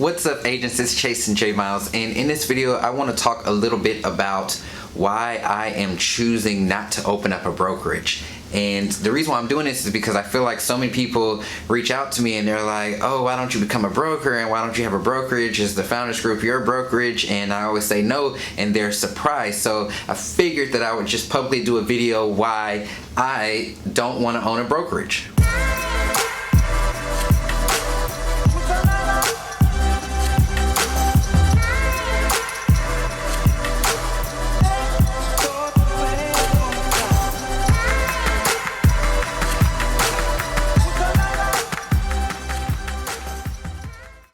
What's up, agents? It's Chastin J Miles, and in this video I want to talk a little bit about why I am choosing not to open up a brokerage. And the reason why I'm doing this is because I feel like so many people reach out to me and they're like, oh, why don't you become a broker, and why don't you have a brokerage? Is the Founders Group your brokerage? And I always say no, and they're surprised. So I figured that I would just publicly do a video why I don't want to own a brokerage.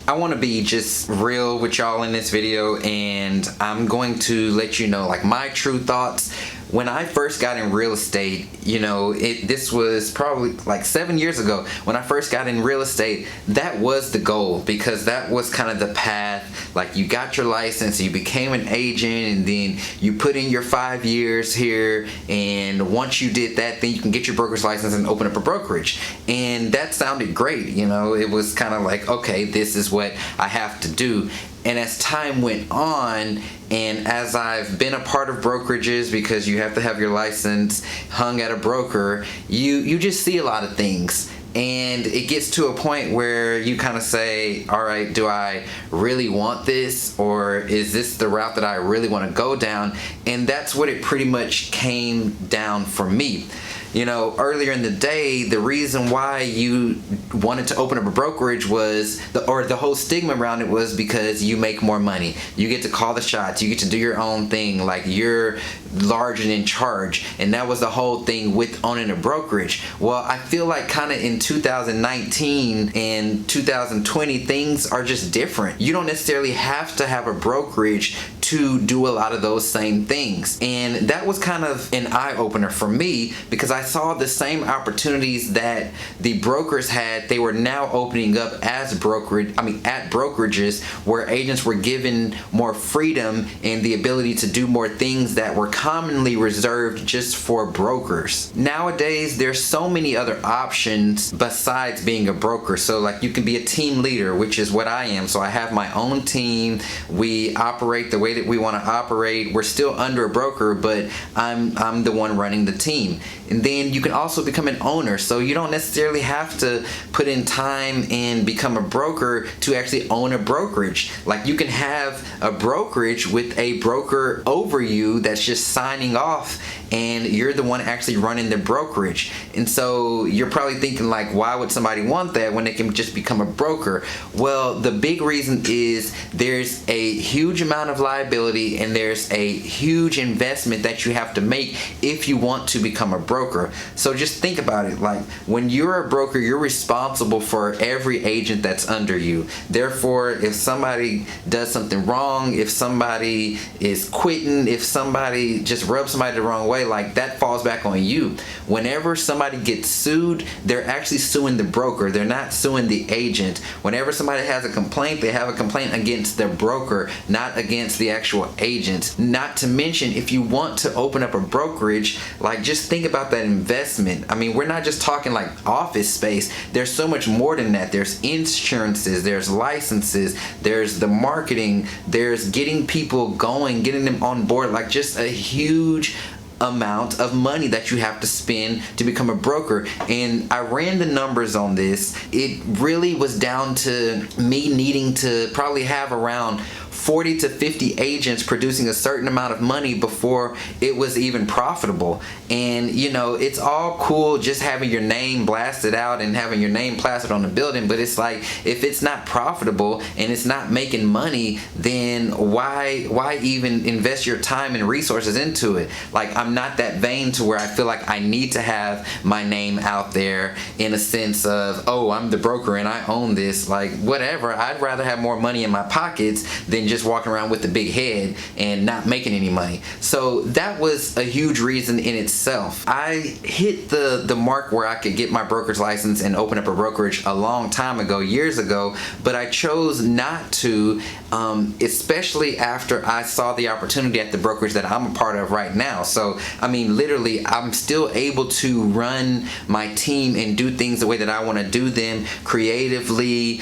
I want to be just real with y'all in this video, and I'm going to let you know like my true thoughts. When I first got in real estate, you know, this was probably like 7 years ago. When I first got in real estate, that was the goal, because that was kind of the path. Like, you got your license, you became an agent, and then you put in your 5 years here, and once you did that, then you can get your broker's license and open up a brokerage. And that sounded great, you know. It was kind of like, okay, this is what I have to do. And as time went on, and as I've been a part of brokerages, because you have to have your license hung at a broker, you just see a lot of things. And it gets to a point where you kind of say, all right, do I really want this? Or is this the route that I really want to go down? And that's what it pretty much came down for me. You know, earlier in the day, the reason why you wanted to open up a brokerage was, the whole stigma around it was because you make more money. You get to call the shots. You get to do your own thing. Like, you're large and in charge. And that was the whole thing with owning a brokerage. Well, I feel like kind of in 2019 and 2020, things are just different. You don't necessarily have to have a brokerage to do a lot of those same things. And that was kind of an eye-opener for me, because I saw the same opportunities that the brokers had. They were now opening up as at brokerages, where agents were given more freedom and the ability to do more things that were commonly reserved just for brokers. Nowadays, there's so many other options besides being a broker. So like, you can be a team leader, which is what I am. So I have my own team. We operate the way that we want to operate. We're still under a broker, but I'm the one running the team. And then you can also become an owner, so you don't necessarily have to put in time and become a broker to actually own a brokerage. Like, you can have a brokerage with a broker over you that's just signing off, and you're the one actually running the brokerage. And so you're probably thinking like, why would somebody want that when they can just become a broker? Well, the big reason is there's a huge amount of liability, and there's a huge investment that you have to make if you want to become a broker. So just think about it. Like, when you're a broker, you're responsible for every agent that's under you. Therefore, if somebody does something wrong, if somebody is quitting, if somebody just rubs somebody the wrong way, like, that falls back on you. Whenever somebody gets sued, they're actually suing the broker. They're not suing the agent. Whenever somebody has a complaint, they have a complaint against the broker, not against the actual agent. Not to mention, if you want to open up a brokerage, like, just think about that investment. I mean, we're not just talking like office space. There's so much more than that. There's insurances, there's licenses, there's the marketing, there's getting people going, getting them on board. Like, just a huge amount of money that you have to spend to become a broker. And I ran the numbers on this. It really was down to me needing to probably have around 40 to 50 agents producing a certain amount of money before it was even profitable. And you know, it's all cool just having your name blasted out and having your name plastered on the building, but it's like, if it's not profitable and it's not making money, then why even invest your time and resources into it? Like, I'm not that vain to where I feel like I need to have my name out there in a sense of, oh, I'm the broker and I own this. Like, whatever. I'd rather have more money in my pockets than just just walking around with a big head and not making any money. So that was a huge reason in itself. I hit the mark where I could get my brokerage license and open up a brokerage a long time ago, years ago, but I chose not to, especially after I saw the opportunity at the brokerage that I'm a part of right now. So I mean, literally, I'm still able to run my team and do things the way that I want to do them, creatively,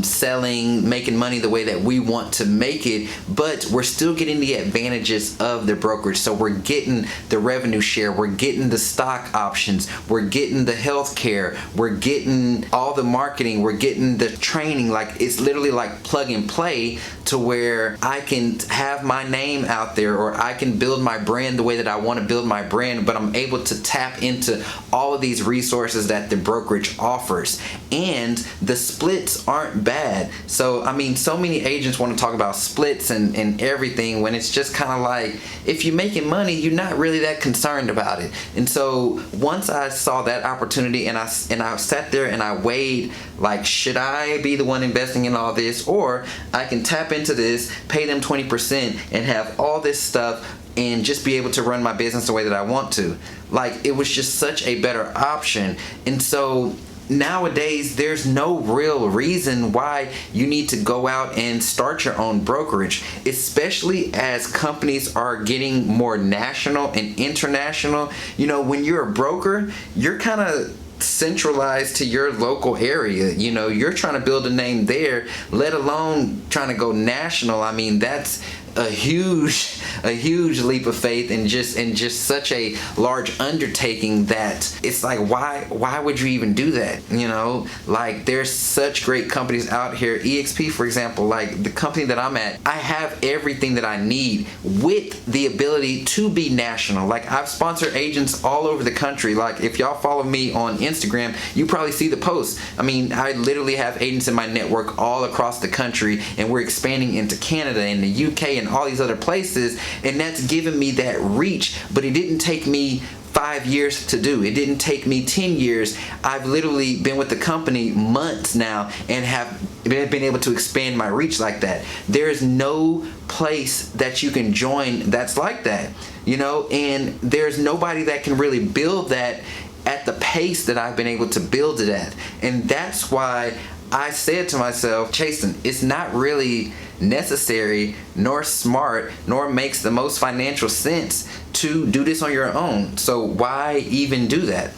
selling, making money the way that we want to make it, but we're still getting the advantages of the brokerage. So we're getting the revenue share, we're getting the stock options, we're getting the health care, we're getting all the marketing, we're getting the training. Like, it's literally like plug and play, to where I can have my name out there, or I can build my brand the way that I want to build my brand, but I'm able to tap into all of these resources that the brokerage offers. And the splits aren't bad. So I mean, so many agents want to talk about splits and everything, when it's just kind of like, if you're making money, you're not really that concerned about it. And so once I saw that opportunity, and I sat there and I weighed, like, should I be the one investing in all this, or I can tap into this, pay them 20% and have all this stuff and just be able to run my business the way that I want to. Like, it was just such a better option. And so nowadays, there's no real reason why you need to go out and start your own brokerage, especially as companies are getting more national and international. You know, when you're a broker, you're kind of centralized to your local area. You know, you're trying to build a name there, let alone trying to go national. I mean, that's a huge leap of faith, and just such a large undertaking that it's like, why would you even do that? You know, like, there's such great companies out here. EXP, for example, like the company that I'm at, I have everything that I need with the ability to be national. Like, I've sponsored agents all over the country. Like, if y'all follow me on Instagram, you probably see the posts. I mean, I literally have agents in my network all across the country, and we're expanding into Canada and the UK and all these other places, and that's given me that reach. But it didn't take me 5 years to do. It didn't take me 10 years. I've literally been with the company months now and have been able to expand my reach like that. There is no place that you can join that's like that, you know, and there's nobody that can really build that at the pace that I've been able to build it at. And that's why I said to myself, Chastin, it's not really necessary, nor smart, nor makes the most financial sense to do this on your own. So why even do that?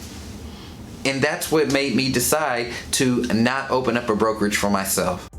And that's what made me decide to not open up a brokerage for myself.